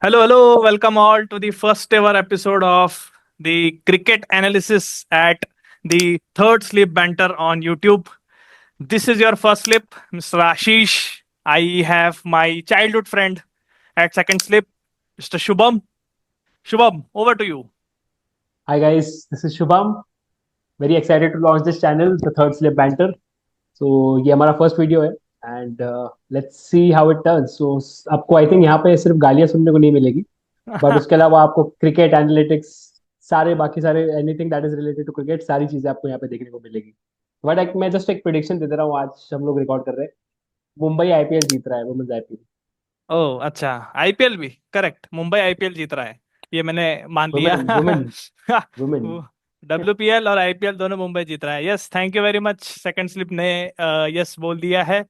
Welcome all to the first ever episode of the cricket analysis at the Third Slip Banter on YouTube. This is your first slip, Mr. Ashish. I have my childhood friend at second slip, Mr. Shubham. Shubham, over to you. Hi guys, this is Shubham. Very excited to launch this channel, the Third Slip Banter. So ये हमारा first video है and let's see how it turns. So आपको I think यहाँ पे सिर्फ गालियाँ सुनने को नहीं मिलेगी, बट उसके अलावा आपको क्रिकेट एनालिटिक्स सारे बाकी सारे anything that is related to cricket सारी चीजें आपको यहाँ पे देखने को मिलेगी. बट मैं जस्ट एक प्रिडिक्शन दे दे रहा हूँ. आज हम लोग रिकॉर्ड कर रहे हैं, मुंबई आईपीएल जीत रहा है, वुमेन्स आईपीएल. ओह अच्छा, आईपीएल भी करेक्ट, मुंबई आईपीएल जीत रहा है, ये मैंने मान लिया. Women women women. WPL और आईपीएल दोनों मुंबई जीत रहा है. Yes, thank you very much. Second slip ने यस बोल दिया है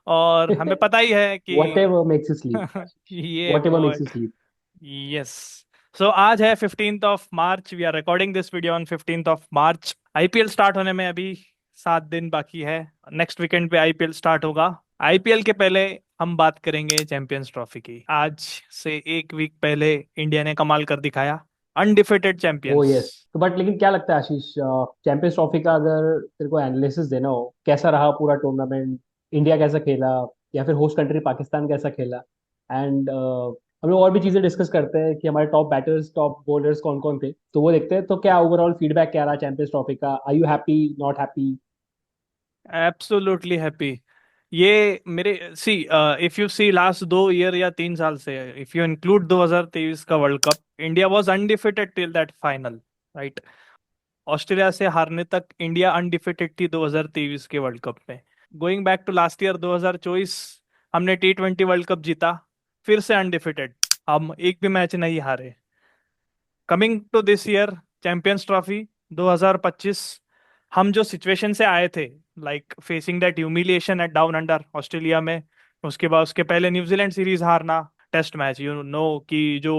और हमें पता ही है कि whatever makes you sleep. ये वॉट एवर वो. Makes you sleep. Yes. So आज है 15th of March. We are recording this video on 15th of March. IPL start होने में अभी 7 दिन बाकी है. नेक्स्ट वीकेंड पे आईपीएल स्टार्ट होगा. आईपीएल के पहले हम बात करेंगे चैंपियंस ट्रॉफी की. आज से एक वीक पहले इंडिया ने कमाल कर दिखाया, अनडिफिटेड ओ चैंपियंस. यस. तो बट लेकिन क्या लगता है आशीष, चैंपियंस ट्रॉफी का अगर तेरे को एनालिसिस देना हो, कैसा रहा पूरा टूर्नामेंट? इंडिया कैसा खेला, या फिर होस्ट कंट्री पाकिस्तान कैसा खेला? एंड हम लोग और भी चीजें डिस्कस करते हैं कि हमारे टॉप बैटर्स टॉप बॉलर्स कौन कौन थे, तो वो देखते हैं. तो क्या ओवरऑल फीडबैक क्या रहा चैंपियंस ट्रॉफी का? Are you happy, not happy? Absolutely happy. ये मेरे see, if you see last 2 year या 3 साल से, इफ यू इंक्लूड 2023 का world cup, India was undefeated till that final, right? Australia से हारने तक इंडिया अनडिफिटेड थी 2023 के वर्ल्ड कप में. Going back to last year 2024, हमने T20 वर्ल्ड कप जीता, फिर से अनडिफिटेड, हम एक भी मैच नहीं हारे. Coming to this year Champions Trophy 2025, हम जो सिचुएशन से आए थे, like facing that humiliation at down under Australia में, उसके बाद उसके पहले न्यूजीलैंड सीरीज हारना, टेस्ट मैच, यू नो कि जो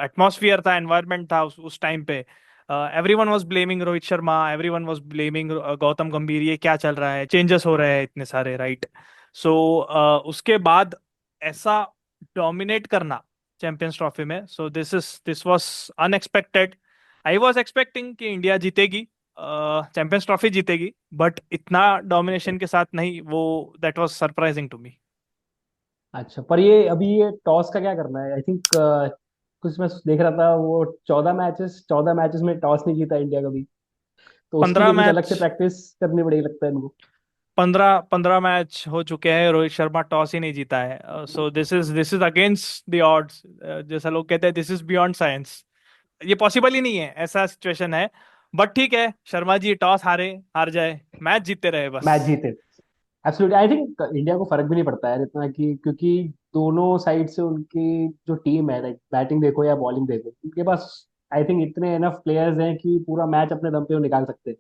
एटमॉस्फियर था, एनवायरनमेंट था उस टाइम पे, everyone was blaming Rohit Sharma, everyone was blaming Gautam Gambhir, ये क्या चल रहा है, चेंजेस हो रहे हैं इतने सारे, राइट? सो उसके बाद ऐसा डोमिनेट करना चैंपियंस ट्रॉफी में, so this was unexpected. I was expecting कि इंडिया जीतेगी, चैंपियंस ट्रॉफी जीतेगी, बट इतना डोमिनेशन के साथ नहीं. वो that was surprising to me. अच्छा, पर ये अभी ये टॉस का क्या करना है? आई थिंक कुछ मैं देख रहा था, वो 14 मैचेस में टॉस नहीं जीता इंडिया कभी. तो उसके पंद्रह लिए कुछ अलग मैच से प्रैक्टिस करनी पड़ेगी लगता है इनको. 15 मैच हो चुके हैं, रोहित शर्मा टॉस ही नहीं जीता है. So this is against the odds. जैसा लोग कहते हैं, दिस इज बियॉन्ड साइंस. ये पॉसिबल ही नहीं है, ऐसा सिचुएशन है. बट ठीक है, शर्मा जी टॉस हारे, हार जाए, मैच जीतते रहे बस. मैच जीते. एब्सोल्युटली. आई थिंक इंडिया को फर्क भी नहीं पड़ता है इतना, कि क्योंकि दोनों साइड से उनकी जो टीम है, लाइक बैटिंग देखो या बॉलिंग देखो, उनके पास आई थिंक इतने एनफ प्लेयर्स हैं कि पूरा मैच अपने दम पे वो निकाल सकते हैं.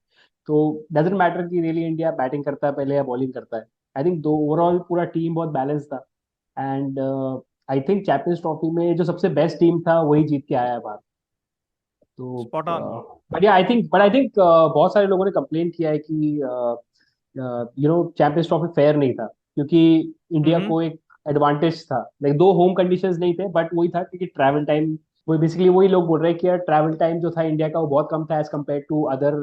तो डजेंट मैटर कि रियली इंडिया बैटिंग करता है पहले या बॉलिंग करता है. आई थिंक दो ओवरऑल पूरा टीम बहुत बैलेंस था. And I think champions trophy में जो सबसे बेस्ट टीम था वही जीत के आया है बाहर. तो spot on. But I think बहुत सारे लोगों ने कंप्लेन किया है कि चैंपियंस ट्रॉफी फेयर नहीं था, क्योंकि इंडिया हम्म. को एक एडवांटेज था. लाइक दो होम कंडीशंस नहीं थे, बट वही था क्योंकि ट्रैवल टाइम, वो बेसिकली वही लोग बोल रहे हैं कि यार ट्रैवल टाइम जो था इंडिया का वो बहुत कम था as compare to other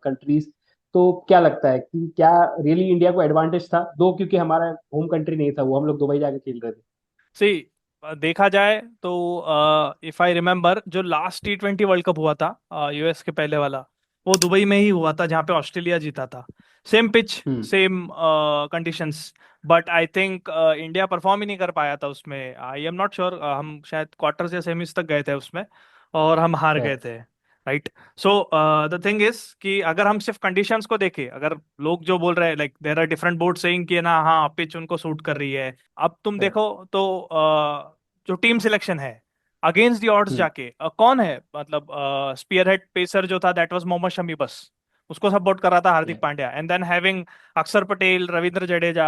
countries. तो क्या लगता है कि क्या रियली इंडिया को एडवांटेज था, दो क्योंकि हमारा होम कंट्री नहीं था, वो हम लोग दुबई जाके खेल रहे थे. सी, देखा जाए तो इफ आई रिमेम्बर, जो लास्ट T20 वर्ल्ड कप हुआ था यूएस के पहले वाला, वो दुबई में ही हुआ था, जहाँ पे ऑस्ट्रेलिया जीता था. Same pitch, hmm. Same conditions. But I think India perform ही नहीं कर पाया था उसमें. आई एम नॉट श्योर, हम शायद क्वार्टर्स या सेमीज तक गए थे उसमें, और हम हार गए थे, right? So the thing is कि अगर हम सिर्फ कंडीशंस को देखें, अगर लोग जो बोल रहे हैं, like there are different board saying कि ना, हाँ पिच उनको सूट कर रही है, अब तुम देखो तो जो टीम सिलेक्शन है अगेंस्ट द ऑड्स हम्म. जाके, कौन है, मतलब स्पीयर हेड पेसर जो था, दैट वाज मोहम्मद शमी बस. उसको सपोर्ट कर रहा था हार्दिक पांड्या, एंड देन हैविंग अक्षर पटेल, रविंद्र जडेजा,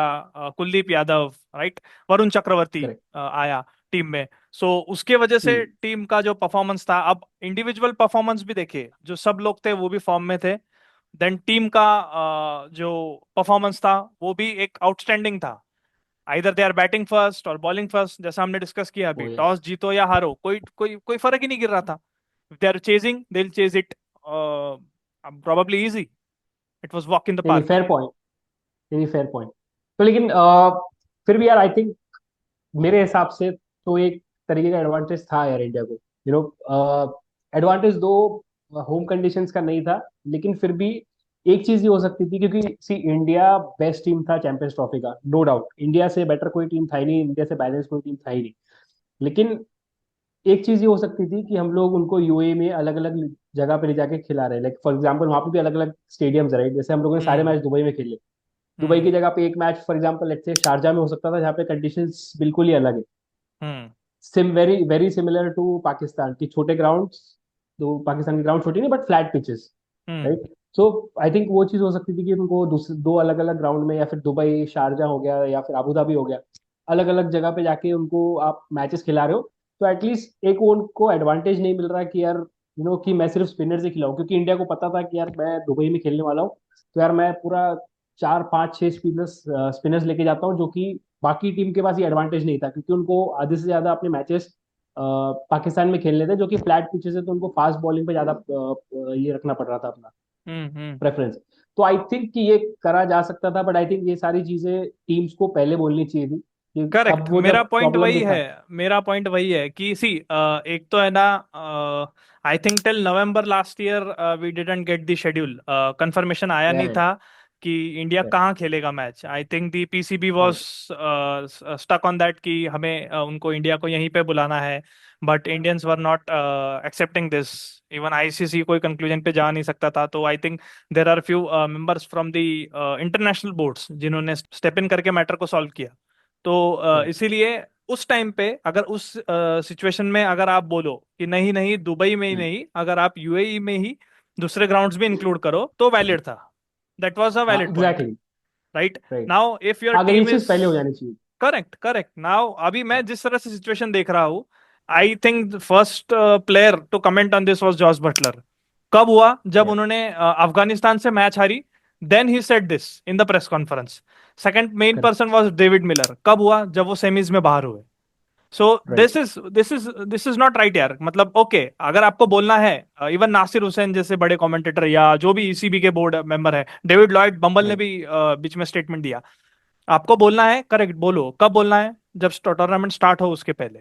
कुलदीप यादव, राइट? वरुण चक्रवर्ती करेक्ट. आया टीम में. सो उसके वजह से हम्म. टीम का जो परफॉर्मेंस था, अब इंडिविजुअल परफॉर्मेंस भी देखिए, जो सब लोग थे वो भी फॉर्म में थे. देन टीम का जो परफॉर्मेंस था वो भी एक आउटस्टैंडिंग था. Either they are batting first और बॉलिंग फर्स्ट, जैसा हमने डिस्कस किया अभी, ओ यस। टॉस जीतो या हारो, कोई कोई कोई फर्क ही नहीं गिर रहा था. If they are chasing they will chase it, probably easy. It was walk in the नहीं नहीं, park. Fair point. नहीं फेयर पॉइंट। तो लेकिन फिर भी यार आई थिंक मेरे हिसाब से तो एक तरीके का एडवांटेज था यार इंडिया को। यू नो, एडवांटेज दो होम कंडीशंस का नहीं था, लेकिन फिर भी एक चीज ये हो सकती थी, क्योंकि सी इंडिया बेस्ट टीम था चैंपियंस ट्रॉफी का, नो डाउट। इंडिया से बेटर कोई टीम था ही नहीं, इंडिया से बैलेंस कोई टीम था ही नहीं। लेकिन एक चीज ये हो सकती थी कि हम लोग उनको यूएई में अलग अलग जगह पे ले जाके खिला रहे हैं, लाइक फॉर एग्जांपल वहां पे भी अलग अलग स्टेडियम्स रहे, जैसे हम लोगों ने सारे हम्म. मैच दुबई में खेले। दुबई हम्म. की जगह पे एक match for example let's say Sharjah में हो सकता था, जहाँ पे कंडीशंस बिल्कुल ही अलग है। Hmm. Seem very very similar to Pakistan की छोटे ग्राउंड्स। तो पाकिस्तान के ग्राउंड छोटे नहीं, but flat pitches, hmm. Right. So I think वो चीज हो सकती थी कि उनको दो अलग अलग ग्राउंड में, या फिर दुबई शारजा हो गया या फिर अबू धाबी हो गया, अलग अलग जगह पे जाके उनको आप मैचेस खिला रहे हो। तो एटलीस्ट एक वो उनको एडवांटेज नहीं मिल रहा कि यार कि मैं सिर्फ स्पिनर्स ही खिलाऊं, क्योंकि इंडिया को पता था कि यार मैं दुबई में खेलने वाला हूँ। तो यार मैं पूरा 4 5 6 स्पिनर्स स्पिनर्स लेके जाता हूँ, जो कि बाकी टीम के पास ये एडवांटेज नहीं था, क्योंकि उनको आधे से ज्यादा अपने मैचेस पाकिस्तान में खेलने थे, जो कि फ्लैट पिचेस है, तो उनको फास्ट बॉलिंग पे ज्यादा ये रखना पड़ रहा था अपना हम्म. हम्म. प्रेफरेंस। तो आई थिंक कि ये करा जा सकता था, बट आई थिंक ये सारी चीजें टीम्स को पहले बोलनी चाहिए थी, कि करेक्ट. अब वो मेरा जब पॉइंट प्रॉब्लम वही है. दिखा। मेरा पॉइंट वही है कि सी, एक तो है ना, I think till November last year we didn't get the schedule, confirmation आया नहीं राइट था कि इंडिया कहाँ खेलेगा match. I think the PCB was right stuck on that कि हमें उनको इंडिया को यहीं पे बुलाना है. But Indians were not accepting this. Even ICC कोई कंक्लूजन पे जा नहीं सकता था. तो I think there are few members from the international boards जिन्होंने स्टेप इन करके मैटर को सॉल्व किया. तो करेक्ट। इसीलिए उस टाइम पे, अगर उस सिचुएशन में अगर आप बोलो कि नहीं नहीं दुबई में ही नहीं, अगर आप यूएई में ही दूसरे ग्राउंड्स भी इंक्लूड करो, तो वैलिड था. दैट वाज अ हाँ valid point. Exactly. Right. Right. Now if your अगर ये टीम चीज इज पहले हो जानी चाहिए। Correct, correct. नाउ अभी हाँ मैं जिस तरह से सिचुएशन देख रहा हूँ, I think first player to comment on this was Jos Buttler. कब हुआ? जब यस उन्होंने अफगानिस्तान से मैच हारी. Then he said this in the press conference. Second man correct. Person was David Miller. कब हुआ? जब वो सेमीज में बाहर हुए. So right this is not right यार. मतलब ओके, अगर आपको बोलना है, इवन नासिर हुसैन जैसे बड़े कमेंटेटर या जो भी ईसीबी के बोर्ड मेंबर है, डेविड लॉयड बम्बल ने राइट। भी बीच में स्टेटमेंट दिया. आपको बोलना है, करेक्ट बोलो. कब बोलना है? जब टूर्नामेंट स्टार्ट हो उसके पहले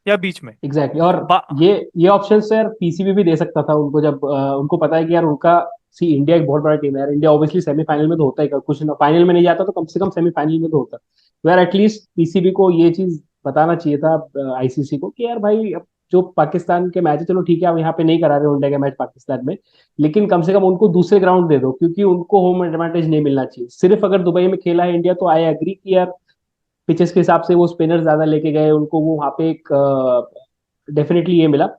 या बीच में. एग्जैक्टली। और बा ये ऑप्शन सर पीसीबी भी दे सकता था उनको, जब उनको पता है कि यार उनका सी इंडिया एक बहुत बड़ा टीम है यार। इंडिया ऑब्वियसली सेमीफाइनल में तो होता ही, कुछ फाइनल में नहीं जाता तो कम से कम सेमीफाइनल में तो होता। तो यार एटलीस्ट पीसीबी को ये चीज बताना चाहिए था आईसीसी को, कि यार भाई अब जो पाकिस्तान के मैच है, चलो ठीक है, आप यहाँ पे नहीं करा रहे हो इंडिया के मैच पाकिस्तान में, लेकिन कम से कम उनको दूसरे ग्राउंड दे दो, क्योंकि उनको होम एडवांटेज नहीं मिलना चाहिए। सिर्फ अगर दुबई में खेला है इंडिया, तो आई एग्री कि यार पिचेस के हिसाब से वो स्पिनर ज्यादा लेके गए, उनको वो वहाँ पे एक डेफिनेटली ये मिला।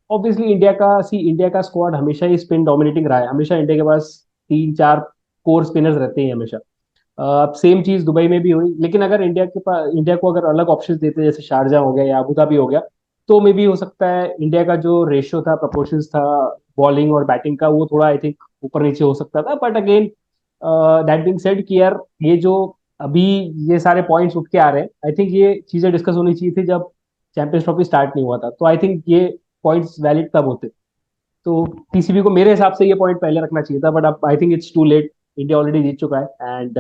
ऑब्वियसली इंडिया का स्क्वाड हमेशा ही स्पिन डोमिनेटिंग रहा है, हमेशा इंडिया के पास 3 4 कोर स्पिनर्स रहते हैं हमेशा। अब सेम चीज दुबई में भी हुई, लेकिन अगर इंडिया को अगर अलग ऑप्शन देते, जैसे शारजा हो गया या अबू धाबी हो गया, तो मे भी हो सकता है इंडिया का जो रेशियो था, प्रोपोर्शंस था बॉलिंग और बैटिंग का, वो थोड़ा आई थिंक ऊपर नीचे हो सकता था। But again that being said कि यार ये जो अभी ये सारे पॉइंट्स उठ के आ रहे हैं, आई थिंक ये चीजें डिस्कस होनी चाहिए थी जब चैंपियंस ट्रॉफी स्टार्ट नहीं हुआ था। तो आई थिंक ये पॉइंट्स वैलिड तब होते। तो पीसीबी को मेरे हिसाब से ये पॉइंट पहले रखना चाहिए था, बट अब I think it's too late. India already जीत चुका है, एंड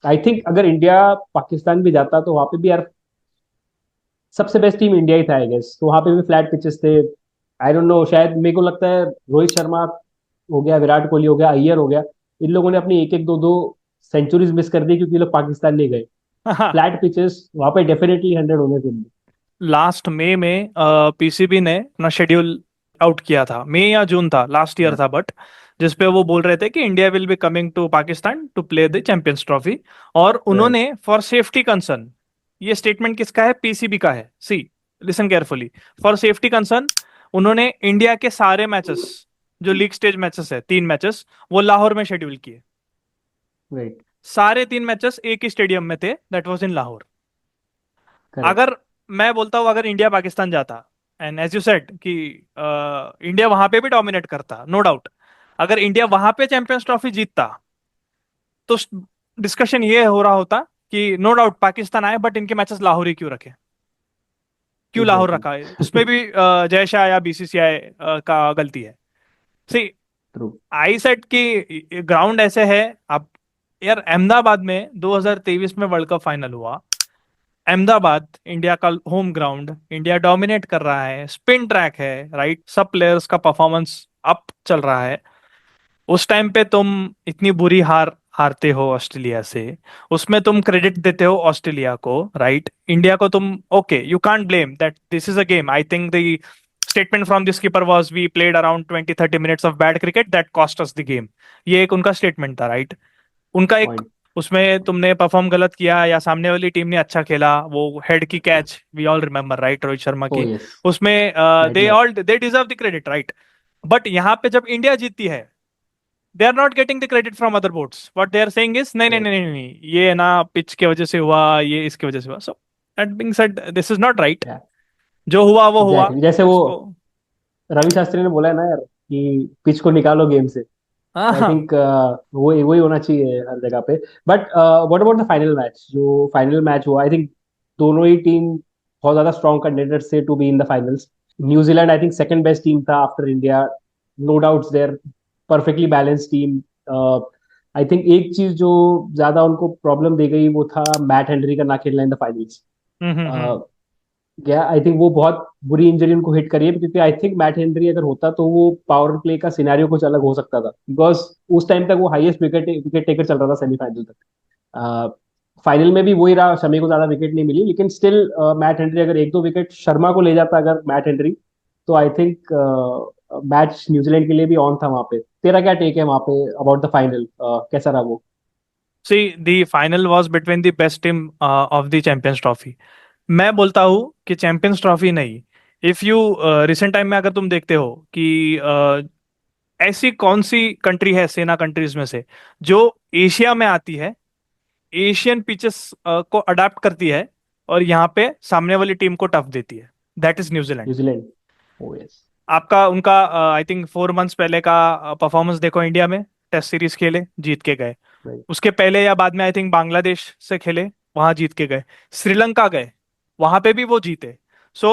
आई थिंक अगर इंडिया पाकिस्तान भी जाता तो वहां पे भी यार सबसे बेस्ट टीम इंडिया ही था आई गेस। तो वहां पे भी फ्लैट पिचेस थे। आई डोंट नो, शायद मेरे को लगता है रोहित शर्मा हो गया, विराट कोहली हो गया, अय्यर हो गया, इन लोगों ने अपनी एक एक दो दो सेंचुरीज मिस कर दी, क्योंकि ये लोग पाकिस्तान नहीं गए। फ्लैट पिचेस वहां पे डेफिनेटली 100 होने थे। लास्ट मई में पीसीबी ने अपना शेड्यूल आउट किया था. मई या जून था, लास्ट ईयर था, बट जिसपे वो बोल रहे थे कि India will be coming to Pakistan to play the champions trophy. और राइट उन्होंने फॉर सेफ्टी कंसर्न, ये स्टेटमेंट किसका है? पीसीबी का है. See, listen carefully. For safety concern उन्होंने इंडिया के सारे मैचेस, जो लीग स्टेज मैचेस है 3 मैचेस, वो लाहौर में शेड्यूल किए. राइट। सारे 3 मैचेस एक ही स्टेडियम में थे, that was in Lahore. Correct. अगर मैं बोलता हूँ अगर इंडिया पाकिस्तान जाता, एंड एज यू सेड कि इंडिया वहां पे भी डोमिनेट करता, नो डाउट. अगर इंडिया वहां पे चैंपियंस ट्रॉफी जीतता, तो डिस्कशन ये हो रहा होता कि नो डाउट पाकिस्तान आए बट इनके मैचेस लाहौर ही क्यों रखे, क्यों लाहौर एग्जैक्टली। रखा है, उसमें भी जय शाह या बीसीसीआई का गलती है। C true. आई सेट की ग्राउंड ऐसे है। आप यार अहमदाबाद में 2023 में वर्ल्ड कप फाइनल हुआ, अहमदाबाद इंडिया का होम ग्राउंड, इंडिया डोमिनेट कर रहा है, स्पिन ट्रैक है, राइट, सब प्लेयर्स का परफॉर्मेंस अप चल रहा है। उस टाइम पे तुम इतनी बुरी हार हारते हो ऑस्ट्रेलिया से, उसमें तुम क्रेडिट देते हो ऑस्ट्रेलिया को, राइट, इंडिया को तुम, okay, you can't blame that, this is a game. I think the statement from this keeper was we played around 20-30 minutes of bad cricket that cost us the game. ये एक उनका statement था, right. उनका एक, point. उसमें तुमने perform गलत किया या सामने वाली टीम ने अच्छा खेला, वो हेड की catch we all remember, right, Rohit Sharma okay, yes. उसमें they nightmare. All they deserve the credit, right. But यहाँ पे जब इंडिया जीतती है, they are not getting the credit from other boards, what they are saying is नहीं नहीं नहीं नहीं नहीं, ये ना पिच की वजह से हुआ, ये इसकी वजह से हुआ। So that being said, this is not right. जो हुआ वो हुआ, एग्जैक्टली, जैसे वो उसको। रवि शास्त्री ने बोला है ना यार कि पिच को निकालो गेम से। हाँ आई हाँ। थिंक वही वही होना चाहिए हर जगह पे। But what about the final match, जो फाइनल मैच हुआ, आई थिंक दोनों ही टीम बहुत ज्यादा स्ट्रॉन्ग कैंडिडेट्स थे to be in the finals. New Zealand I think second best team था after India, no doubts there, perfectly balance team. I think एक चीज जो ज्यादा उनको प्रॉब्लम दे गई वो था मैट हेनरी का ना खेलना इन द फाइनल्स। हम्म। गया, आई थिंक वो बहुत बुरी इंजरी उनको हिट करी है, क्योंकि आई थिंक मैट हेनरी अगर होता तो वो पावर प्ले का सिनेरियो कुछ अलग हो सकता था, बिकॉज उस टाइम तक वो हाईएस्ट विकेट विकेट टेकर चल रहा था सेमीफाइनल तक। फाइनल में भी वही रहा, शमी को ज्यादा विकेट नहीं मिली, लेकिन स्टिल मैट हेनरी अगर एक दो विकेट शर्मा को ले जाता अगर मैट हेनरी, तो आई थिंक मैच न्यूजीलैंड के लिए भी ऑन था वहां पे। तेरा क्या टेक है वहां पे अबाउट द फाइनल, कैसा रहा वो? See the final was between the best team of the champions trophy. मैं बोलता हूँ कि चैंपियंस ट्रॉफी नहीं, इफ यू रिसेंट टाइम में अगर तुम देखते हो कि ऐसी कौन सी कंट्री है सेना कंट्रीज में से जो एशिया में आती है, एशियन पिचेस को अडाप्ट करती है और यहाँ पे सामने वाली टीम को टफ देती है, that is New Zealand. New Zealand. O yes. आपका उनका आई थिंक 4 मंथ्स पहले का परफॉर्मेंस देखो, इंडिया में टेस्ट सीरीज खेले, जीत के गए। राइट। उसके पहले या बाद में आई थिंक बांग्लादेश से खेले, वहां जीत के गए। श्रीलंका गए, वहां पे भी वो जीते। So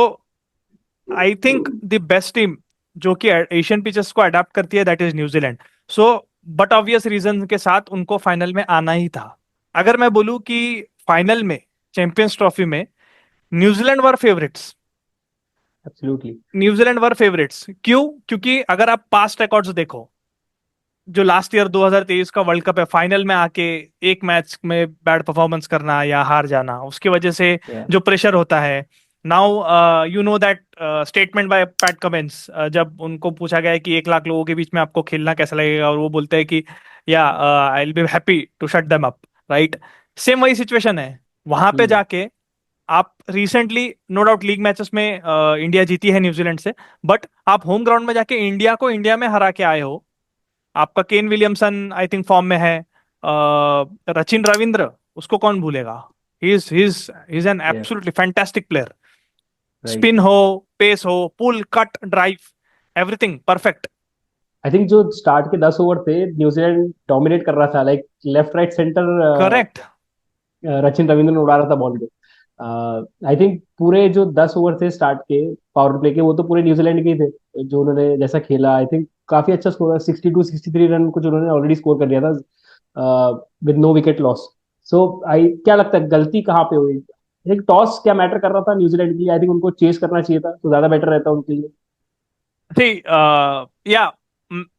I think the best team जो कि एशियन पिचेस को अडाप्ट करती है that is New Zealand. So but obvious reason के साथ उनको फाइनल में आना ही था। अगर मैं बोलूं कि फाइनल में, चैंपियंस ट्रॉफी में, न्यूजीलैंड वर फेवरेट्स, एब्सोल्युटली। न्यूजीलैंड वर फेवरेट्स क्यों? क्योंकि अगर आप पास्ट रिकॉर्ड्स देखो, जो लास्ट ईयर 2023 का वर्ल्ड कप है, फाइनल में आके एक मैच में बैड परफॉर्मेंस करना या हार जाना, उसकी वजह से या। जो प्रेशर होता है। Now you know that statement by PAT Cummins, जब उनको पूछा गया है कि 1 लाख लोगों के बीच में आपको खेलना कैसा लगेगा, और वो बोलते हैं कि या I will be happy to shut them up, right. Same वही सिचुएशन है वहां पे हम्म। जाके। आप recently no doubt league matches में इंडिया जीती है न्यूजीलैंड से, बट आप होम ग्राउंड में जाके इंडिया को इंडिया में हरा के आए हो। आपका Kane Williamson I think form में है, रचिन रविंद्र, उसको कौन भूलेगा। He is an yeah. Absolutely fantastic player. Right. Spin हो, पेस हो, pull, cut, drive, everything perfect. I think जो स्टार्ट के 10 ओवर थे न्यूजीलैंड डोमिनेट कर रहा था, like left right centre, correct. Rachin Ravindran उड़ा रहा था बॉल को। आई थिंक पूरे जो 10 ओवर थे स्टार्ट के पावर प्ले के, वो तो पूरे न्यूजीलैंड के ही थे, जो उन्होंने जैसा खेला। आई थिंक काफी अच्छा स्कोर, 62-63 रन कुछ उन्होंने ऑलरेडी स्कोर कर दिया था विद नो विकेट लॉस। सो आई, क्या लगता है गलती कहाँ पे हुई? एक टॉस क्या मैटर कर रहा था न्यूजीलैंड के लिए? आई थिंक उनको चेस करना चाहिए था तो ज्यादा बेटर रहता उनके लिए। थी या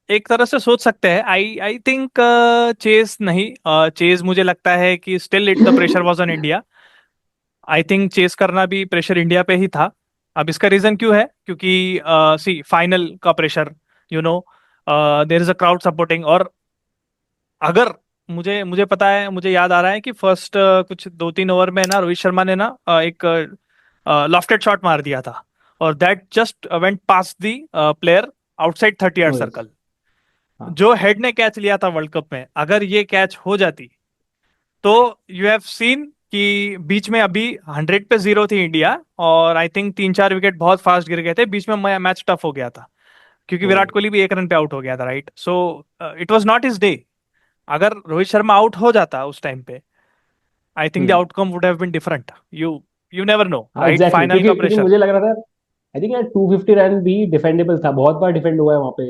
एक तरह से सोच सकते हैं। आई आई थिंक चेज नहीं, चेज मुझे लगता है कि still it the pressure was on India. I think chase करना भी प्रेशर इंडिया पे ही था। अब इसका रीजन क्यों है? क्योंकि सी फाइनल का pressure, you know, there is a crowd supporting. और अगर मुझे मुझे पता है, मुझे याद आ रहा है कि फर्स्ट कुछ 2-3 ओवर में ना रोहित शर्मा ने ना एक लॉफ्टेड शॉट मार दिया था, और that just went pass the player outside 30 yard O yes. Circle. हाँ। जो हेड ने कैच लिया था वर्ल्ड कप में, अगर ये कैच हो जाती तो यू हैव सीन कि बीच में अभी 100 पे 0 थी इंडिया, और आई थिंक 3-4 विकेट बहुत फास्ट गिर गए थे बीच में, मैच टफ हो गया था, क्योंकि ओ। विराट कोहली भी 1 रन पे आउट हो गया था, right. So it was not his day. अगर रोहित शर्मा आउट हो जाता उस टाइम पे, I think the hmm. outcome would have been different. You never know, हाँ right? एग्जैक्टली, Final क्योंकि का क्योंकि pressure. मुझे लग रहा था आई थिंक यार 250 रन भी डिफेंडेबल था, बहुत बार डिफेंड हुआ है वहाँ पे।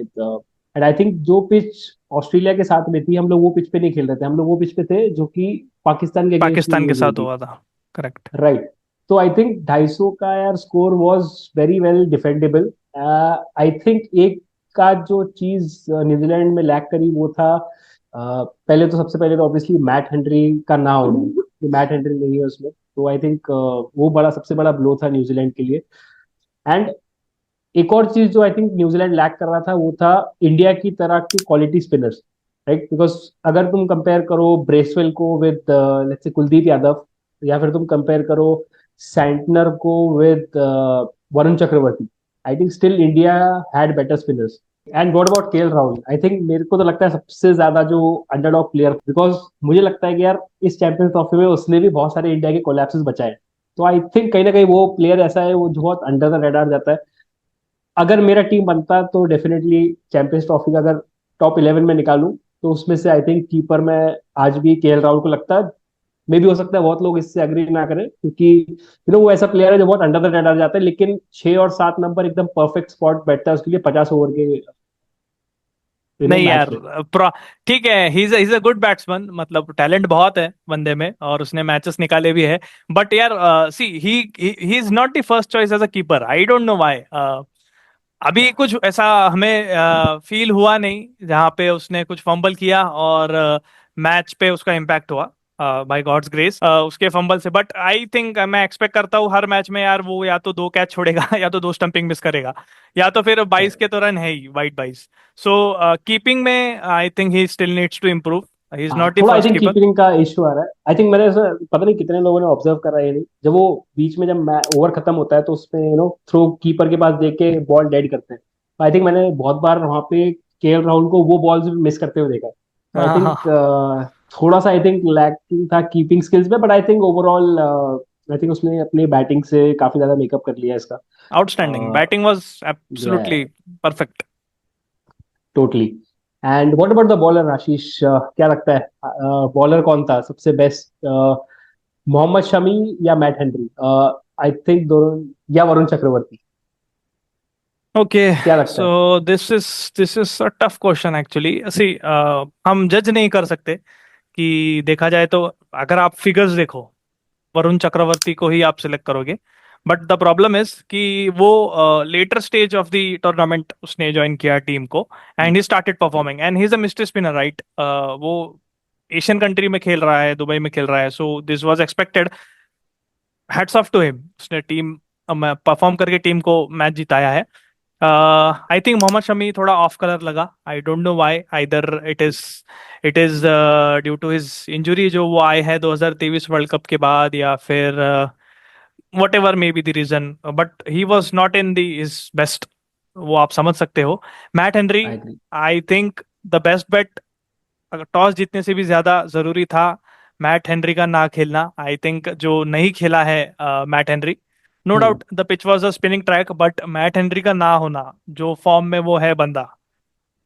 एंड आई थिंक जो पिच ऑस्ट्रेलिया के साथ में थी, हम लोग वो पिच पे नहीं खेल रहे थे, हम लोग वो पिच पे थे जो कि पाकिस्तान के अगेंस्ट में पाकिस्तान के यूज हुई साथ थी। हुआ था, करेक्ट. राइट। तो आई थिंक 250 का यार score was very well defendable. I think एक का जो चीज न्यूजीलैंड में लैक करी वो था, पहले तो सबसे पहले तो ऑब्वियसली मैट हेनरी का ना होना, मैट हेनरी नहीं है उसमें। तो आई थिंक वो बड़ा सबसे बड़ा ब्लो था न्यूजीलैंड के लिए। एंड एक और चीज जो आई थिंक न्यूजीलैंड लैक कर रहा था वो था इंडिया की तरह की क्वालिटी स्पिनर्स। राइट, बिकॉज अगर तुम कंपेयर करो ब्रेसवेल को with let's say Kuldeep Yadav, या फिर तुम कंपेयर करो सैंटनर को with Varun Chakravarthy, I think still India had better spinners. And what about KL Rahul, I think मेरे को तो लगता है सबसे ज्यादा जो अंडरडॉग प्लेयर, बिकॉज मुझे लगता है कि यार इस चैंपियंस ट्रॉफी में उसने भी बहुत सारे इंडिया के कोलैप्सेस बचाए। तो आई थिंक कहीं ना कहीं वो प्लेयर ऐसा है वो जो बहुत अंडर द रडार जाता है। अगर मेरा टीम बनता तो डेफिनेटली चैंपियंस ट्रॉफी का अगर टॉप 11 में निकालूं तो उसमें से आई थिंक कीपर में आज भी केएल राहुल को लगता है। मे भी हो सकता है बहुत लोग इससे अग्री ना करें, क्योंकि वो ऐसा प्लेयर है जो बहुत अंडर द रडार जाता है, लेकिन 6 और 7 नंबर एकदम परफेक्ट स्पॉट बैठता है उसके लिए 50 ओवर के नहीं मैच यार, में। ठीक है, ही इज अ गुड बैट्समैन, मतलब टैलेंट बहुत है बंदे में और उसने मैचेस निकाले भी है. बट यार, see he is not the first choice as a keeper. I don't know why. अभी कुछ ऐसा हमें फील हुआ नहीं जहाँ पे उसने कुछ फंबल किया और मैच पे उसका इम्पैक्ट हुआ, बाय गॉड्स ग्रेस, उसके फंबल से. बट आई थिंक मैं एक्सपेक्ट करता हूँ हर मैच में यार वो या तो 2 कैच छोड़ेगा या तो 2 स्टंपिंग मिस करेगा, या तो फिर 22 के तो रन है ही, वाइट 22. सो कीपिंग में I think he still needs to improve. He is हाँ नॉट द थोड़ा I first think keeper. Keeping का इश्यू आ रहा है। आई थिंक मैंने ऐसा पता नहीं कितने लोगों ने ऑब्जर्व करा है ये नहीं, जब वो बीच में जब ओवर खत्म होता है तो उसमें थ्रो कीपर के पास देख के बॉल डेड करते हैं। आई थिंक मैंने बहुत बार वहां पे केएल राहुल को वो बॉल्स भी मिस करते हुए देखा है। तो आई हाँ थिंक हाँ. थोड़ा सा आई थिंक लैकिंग था कीपिंग स्किल्स में, but I think overall I think उसने अपनी बैटिंग से काफी ज्यादा मेकअप कर लिया इसका। Outstanding batting was absolutely perfect. Totally. And what about the bowler Ashish, क्या लगता है बॉलर कौन था सबसे बेस्ट, मोहम्मद शमी या मैट हेनरी? आई थिंक दोनों, या वरुण चक्रवर्ती, Okay, क्या लगता है? so this is a tough question actually. See, हम जज नहीं कर सकते कि देखा जाए तो. अगर आप फिगर्स देखो, वरुण चक्रवर्ती को ही आप सिलेक्ट करोगे. बट द प्रॉब्लम इज कि वो later stage of the tournament उसने ज्वाइन किया टीम को, and he started performing, and he is a mystery spinner, right. वो एशियन कंट्री में खेल रहा है, दुबई में खेल रहा है, so this was expected. Hats off to him, उसने टीम परफॉर्म करके टीम को मैच जिताया है. आई थिंक मोहम्मद शमी थोड़ा ऑफ कलर लगा. I don't know why. Either it is due to his injury जो वो आए हैं 2023 वर्ल्ड कप के बाद, या फिर whatever may be the reason, but he was not in the is best. वो आप समझ सकते हो. Matt Henry, I agree. I think the best bet. अगर टॉस जीतने से भी ज्यादा जरूरी था मैट हेनरी का ना खेलना. आई थिंक जो नहीं खेला है Matt Henry, no hmm. Doubt the pitch was a spinning track, but Matt Henry का ना होना, जो फॉर्म में वो है बंदा,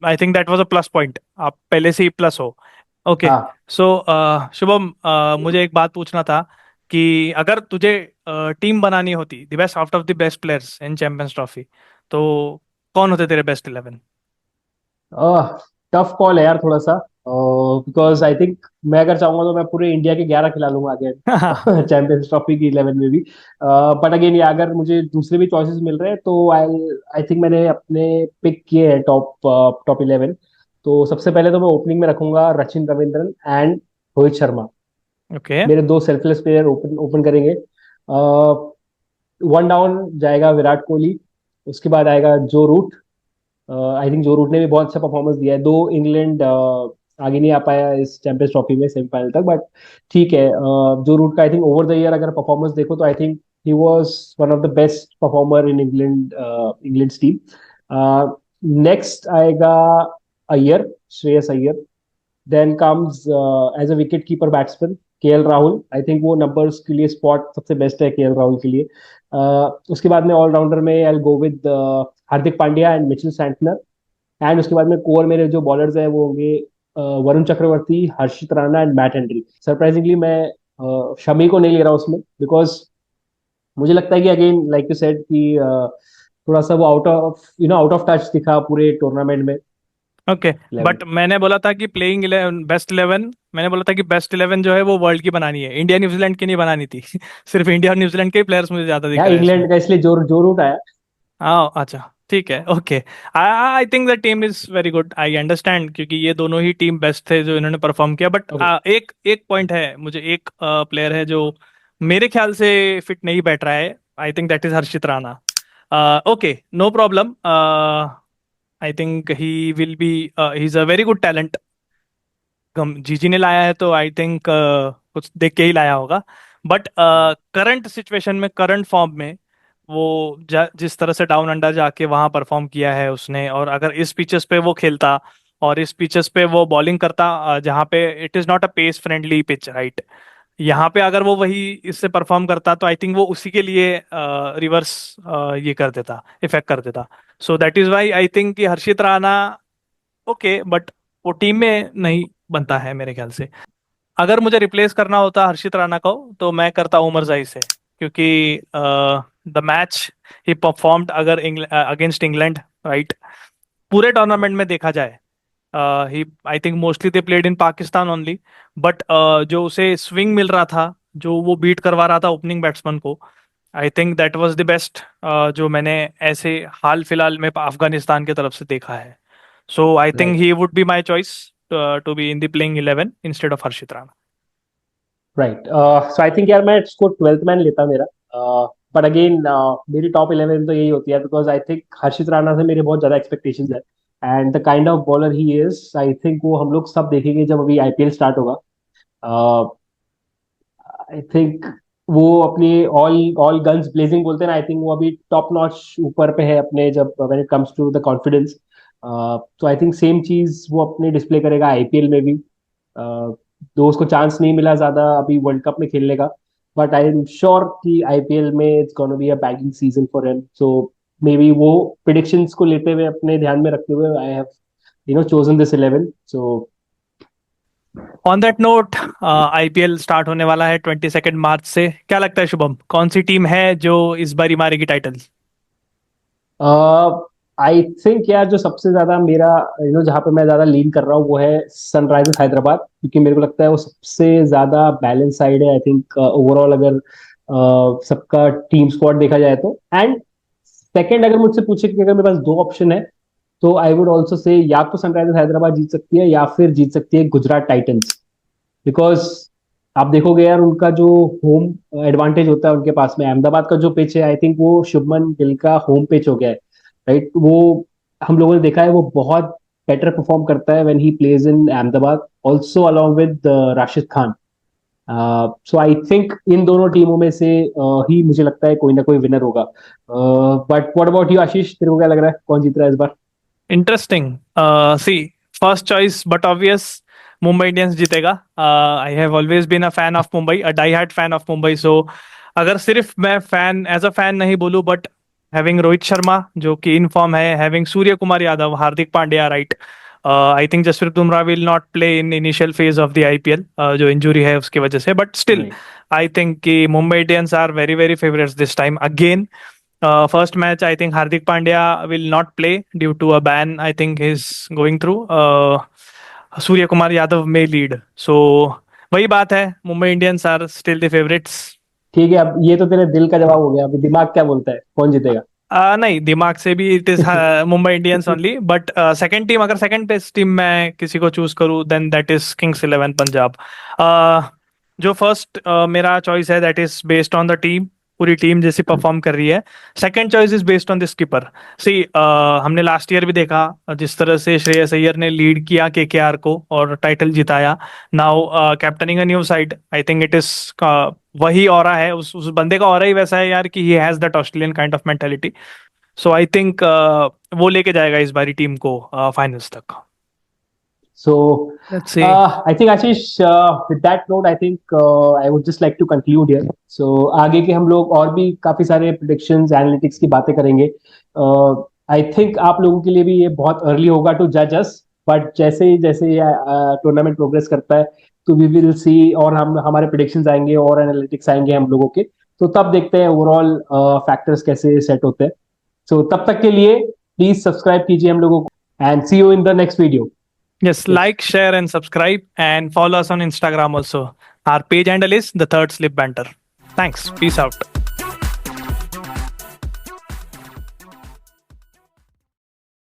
I think that was a plus point. आप पहले से ही प्लस हो. ओके. हाँ। सो शुभम, मुझे एक बात पूछना था कि अगर तुझे टीम बनानी होती the best out of the best players in champions trophy, तो कौन होते तेरे बेस्ट 11? टफ कॉल है यार थोड़ा सा, बिकॉज आई थिंक मैं अगर चाहूंगा तो मैं पूरे इंडिया के 11 खिला लूंगा आगे चैंपियंस ट्रॉफी की 11 में भी। बट अगेन ये अगर मुझे दूसरे भी चॉइसेस मिल रहे हैं तो आई आई थिंक मैंने अपने पिक किए हैं टॉप टॉप 11। तो सबसे पहले तो मैं ओपनिंग में रखूंगा रचिन रविंद्रन एंड रोहित शर्मा। ओके. मेरे दो सेल्फलेस प्लेयर ओपन ओपन करेंगे। वन डाउन जाएगा विराट कोहली, उसके बाद आएगा जो रूट। आई थिंक जो रूट ने भी बहुत अच्छा परफॉर्मेंस दिया है, दो इंग्लैंड आगे नहीं आ पाया इस चैंपियंस ट्रॉफी में सेमीफाइनल तक, बट ठीक है। जो रूट का I think over the year अगर परफॉर्मेंस देखो तो I think he was one of the best performer in England, England team. Next आएगा Iyer, Shreyas Iyer. Then comes as a wicket keeper batsman KL Rahul. I think वो numbers के लिए spot सबसे best है KL Rahul के लिए। उसके बाद में ऑलराउंडर में I go with Hardik Pandya and Mitchell Santner. And उसके बाद में कोर मेरे जो बॉलर्स हैं वो होंगे Varun Chakravarthy, Harshit Rana and Matt Henry. Surprisingly मैं शमी को नहीं ले रहा उसमें, बिकॉज मुझे लगता है कि अगेन लाइक यू सेड कि थोड़ा सा वो आउट ऑफ टच दिखा पूरे टूर्नामेंट में। Okay, level. बट मैंने बोला था कि प्लेइंग 11 बेस्ट 11, मैंने बोला था कि बेस्ट 11 जो है वो वर्ल्ड की बनानी है, इंडिया न्यूजीलैंड की नहीं बनानी थी। सिर्फ इंडिया और न्यूजीलैंड के प्लेयर्स मुझे ज्यादा दिख यार रहे हैं इसमें। इंग्लैंड का इसलिए जोर जोर उठाया। हाँ अच्छा, ठीक है, okay. I I think the team is very good, I understand, क्योंकि ये दोनों ही टीम बेस्ट थे जो इन्होंने परफॉर्म किया। But okay. एक एक पॉइंट है, मुझे एक प्लेयर है जो मेरे ख्याल से फिट नहीं बैठ रहा है। I think that is Harshit Rana. Okay, no problem. I think he will be, he is a very good talent. GG ने लाया है तो आई थिंक कुछ देख के ही लाया होगा। बट करंट सिचुएशन में, करंट फॉर्म में, वो जिस तरह से डाउन अंडर जाके वहां परफॉर्म किया है उसने, और अगर इस पिचेस पे वो खेलता और इस पिचेस पे वो बॉलिंग करता, जहाँ पे it is not a pace friendly pitch, right, यहाँ पे अगर वो वही इससे परफॉर्म करता तो आई थिंक वो उसी के लिए रिवर्स ये कर देता, इफेक्ट कर देता। So that is why I think कि हर्षित राणा ओके, बट वो टीम में नहीं बनता है मेरे ख्याल से। अगर मुझे रिप्लेस करना होता हर्षित राणा को तो मैं करता उमर जाई से, क्योंकि द मैच ही परफॉर्म्ड अगर अगेंस्ट इंग्लैंड, राइट, पूरे टूर्नामेंट में देखा जाए, he I think mostly they played in Pakistan only, but जो उसे स्विंग मिल रहा था, जो वो बीट करवा रहा था ओपनिंग बैट्समैन को, आई think that was the best जो मैंने ऐसे हाल फिलहाल में अफगानिस्तान की तरफ से देखा है। So I think right. He would be my choice to be in the playing 11 instead of Harshit Rana. Right. So I think यार मैं इसको 12th मैन लेता मेरा। बट अगेन मेरी टॉप 11 तो यही होती है, बिकॉज आई थिंक हर्षित राणा से मेरे बहुत ज्यादा एक्सपेक्टेशंस है। And the kind of bowler he is, I think वो हम लोग सब देखेंगे जब अभी आईपीएल स्टार्ट होगा। आई थिंक वो अपनी ऑल ऑल गन्स ब्लेजिंग बोलते हैं ना, आई थिंक वो अभी टॉप नॉच ऊपर पे है अपने, जब when it comes to the confidence. तो आई थिंक सेम चीज वो अपने डिस्प्ले करेगा आईपीएल में भी। दो उसको चांस नहीं मिला ज्यादा अभी वर्ल्ड कप में खेलने का, बट आई एम श्योर कि आईपीएल में it's gonna be a batting season for him. So may be वो प्रिडिक्शंस को लेते हुए, अपने ध्यान में रखते हुए, I have chosen this 11। So on that note, IPL start होने वाला है 22 मार्च से। क्या लगता है शुभम, कौन सी टीम है जो इस बारी मारेगी टाइटल? आई थिंक यार जो सबसे ज्यादा मेरा जहाँ पे मैं ज्यादा लीन कर रहा हूँ वो है सनराइजर्स हैदराबाद, क्योंकि मेरे को लगता है वो सबसे ज्यादा बैलेंस साइड है। आई थिंक ओवरऑल अगर सबका टीम स्क्वाड देखा जाए तो। एंड सेकंड, अगर मुझसे पूछे कि अगर मेरे पास दो ऑप्शन है, तो आई वुड ऑल्सो से या तो सनराइजर्स हैदराबाद जीत सकती है या फिर जीत सकती है गुजरात टाइटंस। बिकॉज आप देखोगे यार उनका जो होम एडवांटेज होता है उनके पास में, अहमदाबाद का जो पिच है, आई थिंक वो शुभमन गिल का होम पिच हो गया है। राइट। वो हम लोगों ने देखा है वो बहुत बेटर परफॉर्म करता है when he plays in Ahmedabad, also along with Rashid Khan. So I think in दोनों टीमों में से ही मुझे लगता है कोई ना कोई विनर होगा। बट व्हाट अबाउट यू आशीष, तेरे को क्या लग रहा है कौन जीत रहा है इस बार? Interesting. See, first choice but obvious, Mumbai Indians जीतेगा। I have always been a fan of Mumbai, a die hard fan of Mumbai. So अगर सिर्फ मैं फैन एज अ फैन नहीं बोलूं, बट हैविंग रोहित शर्मा जो कि इन फॉर्म है, having Suryakumar Yadav, Hardik Pandya, right, I think Jasprit Bumrah will not play in initial phase of the IPL, जो injury है उसकी वजह से, but still right. I think कि Mumbai Indians are very very favourites this time again. First match, I think Hardik Pandya will not play due to a ban. I think he's going through. Surya Kumar Yadav may lead. So वही बात है, Mumbai Indians are still the favourites. ठीक है, अब ये तो तेरे दिल का जवाब हो गया, अभी दिमाग क्या बोलता है कौन जीतेगा? नहीं, दिमाग से भी it is Mumbai Indians only, but second team, अगर सेकंड बेस्ट टीम मैं किसी को चूज करूँ then that is Kings Eleven Punjab. जो फर्स्ट मेरा चॉइस है that is based on the team, पूरी टीम जैसी परफॉर्म कर रही है। Second choice is based on the skipper. See, हमने लास्ट ईयर भी देखा जिस तरह से श्रेयस अय्यर ने लीड किया केकेआर को और टाइटल जिताया। Now captaining a new side, I think it is वही ऑरा है, उस बंदे का ऑरा ही वैसा है यार कि he has that Australian kind of mentality. So I think वो लेके जाएगा इस बारी टीम को फाइनल्स तक। So, let's see. I think Ashish, with that note, I think I would just like to conclude here. So, आगे के हम लोग और भी काफी सारे predictions, analytics की बातें करेंगे। I think आप लोगों के लिए भी ये बहुत early होगा to judge us. बट जैसे ये टूर्नामेंट प्रोग्रेस करता है तो वी विल सी, और हम हमारे प्रिडिक्शंस आएंगे और एनालिटिक्स आएंगे हम लोगों के, तो तब देखते हैं ओवरऑल फैक्टर्स कैसे सेट होते हैं। सो तब तक के लिए प्लीज सब्सक्राइब कीजिए हम लोगों को, and see you in the next video. Yes, like, share, and subscribe, and follow us on Instagram also. Our page handle is The Third Slip Banter. Thanks. Peace out.